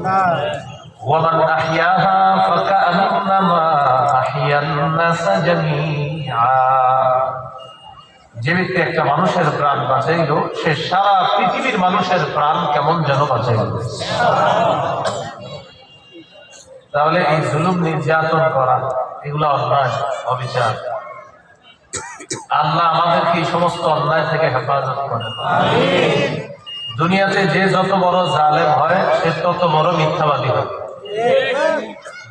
ওয়ামান আহইয়াহা ফাকাআন্নামা আহইয়ান নাসা জামিআ। যে ব্যক্তি একটা মানুষের প্রাণ বাঁচাইল, সে সারা পৃথিবীর মানুষের প্রাণ কেমন যেন বাঁচাইল। তাহলে এই জুলুম নির্যাতন করা এগুলো অন্যায়, অবিচার। আল্লাহ আমাদেরকে এই সমস্ত অন্যায় থেকে হেফাজত করেন। দুনিয়াতে যে যত বড় জালেম হয় সে তত বড় মিথ্যাবাদী হয়।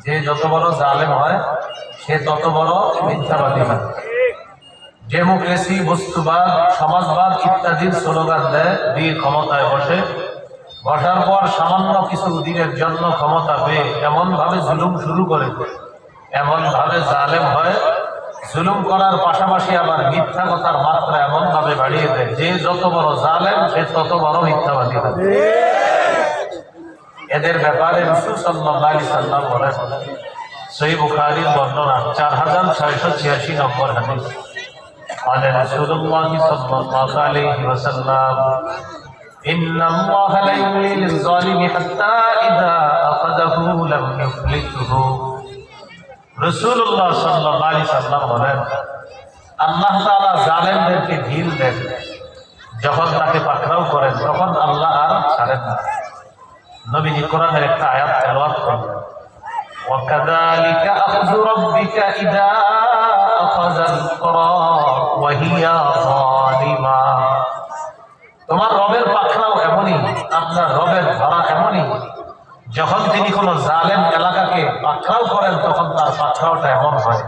যে যত বড় জালেম হয় সে তত বড় মিথ্যাবাদী হয়। ডেমোক্রেসি, বস্তুবাদ, সমাজবাদ ইত্যাদির স্লোগান দেয়, দিয়ে ক্ষমতায় বসার পর সামান্য কিছু দিনের জন্য ক্ষমতা পেয়ে এমন ভাবে জুলুম শুরু করে, এমন ভাবে জালেম হয়, জুলুম করার পাশাপাশি আবার মিথ্যা কথার মাত্রা এমন ভাবে বাড়িয়ে দেয়, যে যত বড় জালেম সে তত বড় মিথ্যাবাদী হয়। এদের ব্যাপারে রাসূল সাল্লাল্লাহু আলাইহি ওয়াসাল্লাম বলেন, সহিহ বুখারীর বর্ণনা 4686 নম্বর হাদিস, قال رسول الله صلى الله عليه وسلم إن الله لا يملي للظالم حتى إذا أخذه لم يفلته। রাসূলুল্লাহ সাল্লাল্লাহু আলাইহি ওয়াসাল্লাম বলেন, আল্লাহ তাআলা জালেমদেরকে ঢিল দেন, যখন তাকে পাকড়াও করেন তখন আল্লাহ আর ছাড়েন না। নবীজি কোরআনের একটা আয়াত তেলাওয়াত করেন, وكذلك أخذ ربك إذا أخذ القرى وهي ظالمة। তোমার রবের পাকড়াও এমনই, আপনার রবের ধরা এমনই, যখন তিনি কোন জালেম এলাকাকে পাকড়াও করেন তখন তার পাকড়াওটা এমন হয়।